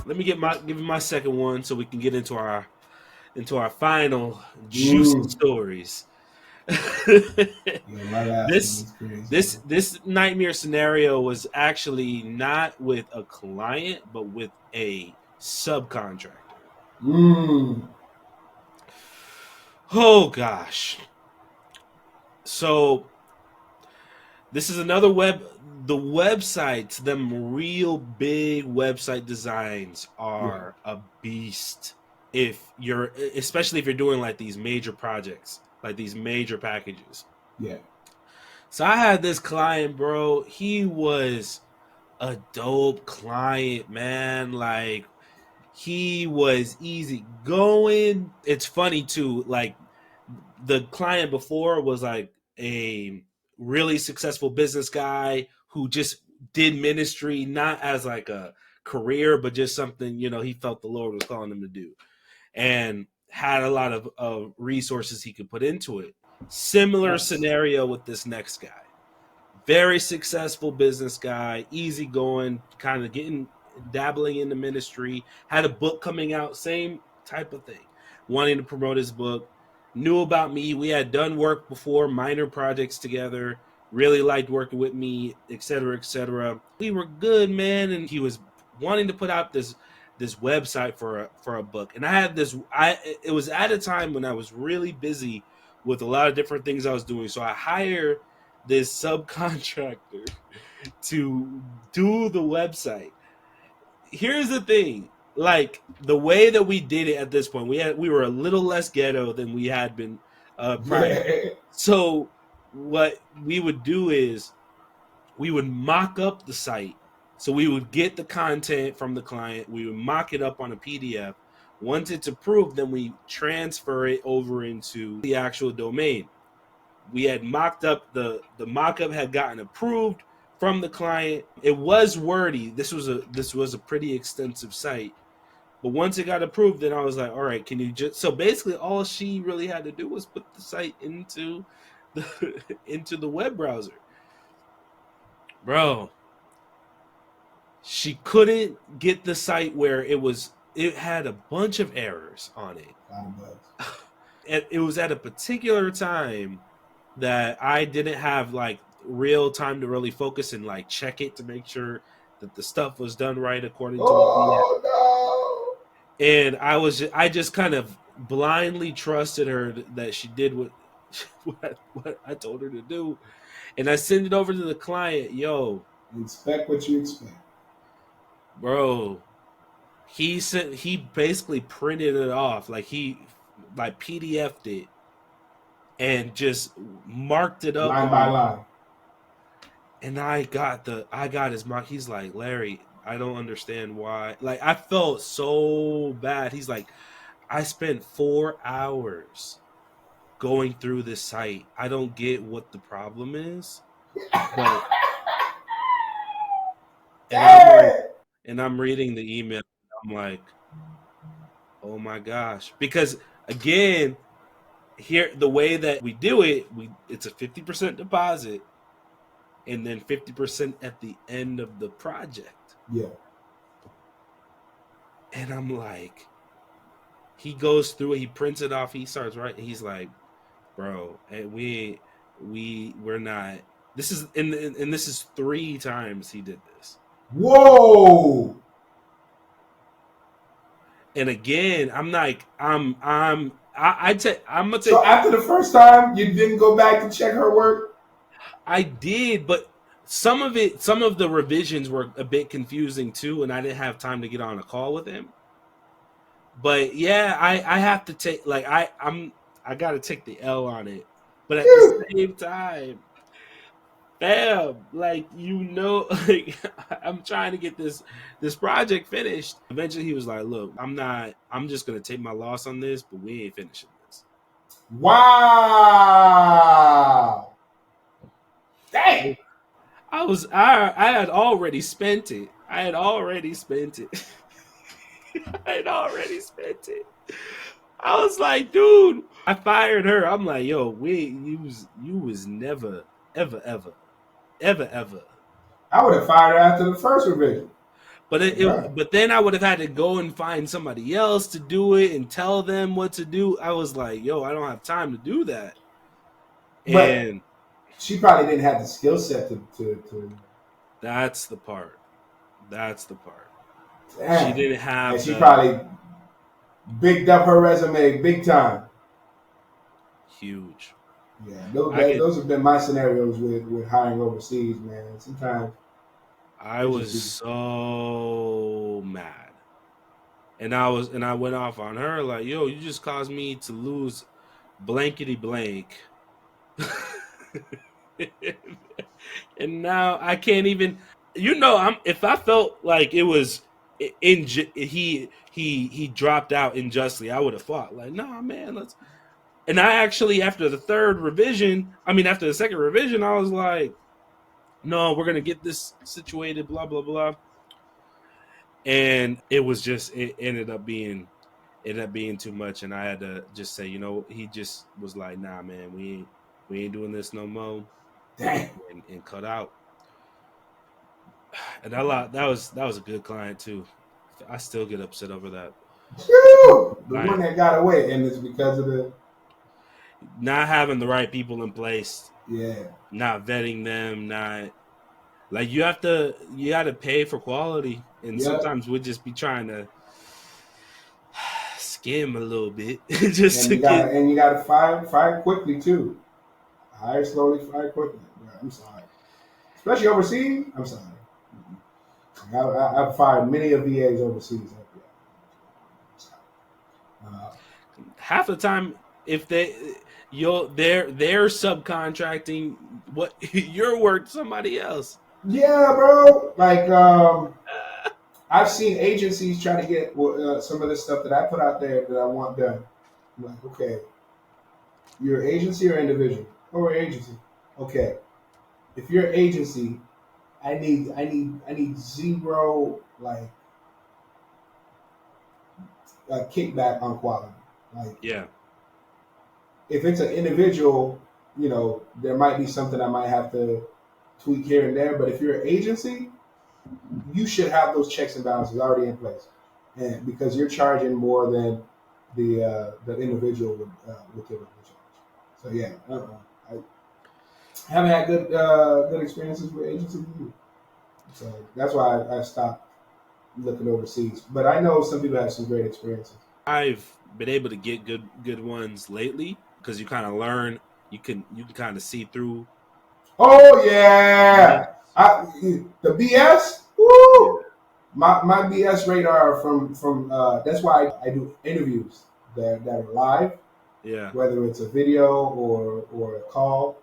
Let me give you my second one so we can get into our final juicy Mm. stories. Yeah, my last one this was crazy, this bro. this nightmare scenario was actually not with a client, but with a subcontractor. Mm. Oh gosh. So this is another the websites, them real big website designs Yeah, are a beast. If you're especially if you're doing like these major projects, like these major packages. yeah. So I had this client, bro. He was a dope client, man. Like he was easy going. It's funny too. Like the client before was like a really successful business guy who just did ministry not as like a career, but just something he felt the Lord was calling him to do, and had a lot of resources he could put into it. Similar Nice. scenario with this next guy, very successful business guy, easygoing, kind of getting dabbling in the ministry, had a book coming out, same type of thing, wanting to promote his book, knew about me. We had done work before, minor projects together, really liked working with me, etc., etc. We were good, man, and he was wanting to put out this website for a book. And I had this I it was at a time when I was really busy with a lot of different things I was doing. So I hired this subcontractor to do the website. Here's the thing, like the way that we did it at this point, we were a little less ghetto than we had been prior. Yeah. So what we would do is we would mock up the site. So we would get the content from the client, we would mock it up on a PDF. Once it's approved, then we transfer it over into the actual domain. We had mocked up the mock-up had gotten approved from the client. It was wordy. This was a pretty extensive site. But once it got approved, then I was like, all right, can you just so basically all she really had to do was put the site into the into the web browser. Bro, she couldn't get the site where it had a bunch of errors on it. A lot of bugs. And it was at a particular time that I didn't have like real time to really focus and like check it to make sure that the stuff was done right according to what we had. Oh And I just kind of blindly trusted her that she did what I told her to do. And I sent it over to the client. Yo, no! Expect what you expect. bro, he basically printed it off, like he like PDF'd it and just marked it up Line by on. line. And I got his mark. He's like, Larry, I don't understand why. Like I felt so bad. He's like, I spent 4 hours going through this site. I don't get what the problem is. But and I'm like, Dang! and I'm reading the email. I'm like, oh my gosh. Because again, here the way that we do it, we it's a 50% deposit and then 50% at the end of the project. Yeah. And I'm like, he goes through it, he prints it off, he starts writing. He's like, bro, and we're not. This is and this is 3 times he did this. Whoa! And again, I'm like, I'm gonna So take. after the first time, you didn't go back to check her work? I did, but some of the revisions were a bit confusing too, and I didn't have time to get on a call with him. But yeah, I have to take like I got to take the L on it, but at the Phew. same time, fam, like like I'm trying to get this project finished. Eventually, he was like, "Look, I'm not. I'm just gonna take my loss on this, but we ain't finishing this." Wow! Dang! I had already spent it. I had already spent it. I had already spent it. I was like, dude, I fired her. I'm like, yo, you was never, ever, ever, ever, ever. I would have fired her after the first revision. Right. But then I would have had to go and find somebody else to do it and tell them what to do. I was like, yo, I don't have time to do that. But And she probably didn't have the skill set to that's the part. That's the part. She damn. didn't And have she the probably bigged up her resume big time. huge. Yeah, I could. those have been my scenarios with hiring overseas, man. Sometimes I it just was be so mad, and I went off on her like, "Yo, you just caused me to lose blankety blank." And now I can't even. I'm. If I felt like it was he dropped out unjustly, I would have fought. Like, nah, man, let's. And I actually, after the after the second revision, I was like, no, we're gonna get this situated, blah blah blah. And it ended up being too much, and I had to just say, he just was like, nah, man, we ain't doing this no more, damn. and cut out. And that was a good client too. I still get upset over that. Whew! The one Client that got away, and it's because of the not having the right people in place, yeah, not vetting them, not like you got to pay for quality, and yep. sometimes we'll just be trying to skim a little bit just to get. And you gotta fire quickly too. Hire slowly, fire quickly. Yeah, I'm sorry, especially overseas. I'm sorry. I've fired many of VAs overseas. Uh, Half the time, if they're subcontracting what your work to somebody else. yeah, bro. Like I've seen agencies try to get some of the stuff that I put out there that I want done. I'm like, okay, you're an agency or individual? Oh, we're agency. Okay, if you're an agency, I need zero like kickback on quality. Like Yeah, if it's an individual, there might be something I might have to tweak here and there. But if you're an agency, you should have those checks and balances already in place, and because you're charging more than the individual would typically charge. So yeah, I haven't had good experiences with agencies either. So that's why I stopped looking overseas. But I know some people have some great experiences. I've been able to get good ones lately because you kind of learn. You can kind of see through Oh BS. yeah, the BS. Yeah, Woo! My BS radar from that's why I do interviews that are live, yeah. whether it's a video or a call.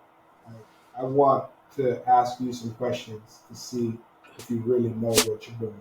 I want to ask you some questions to see if you really know what you're doing.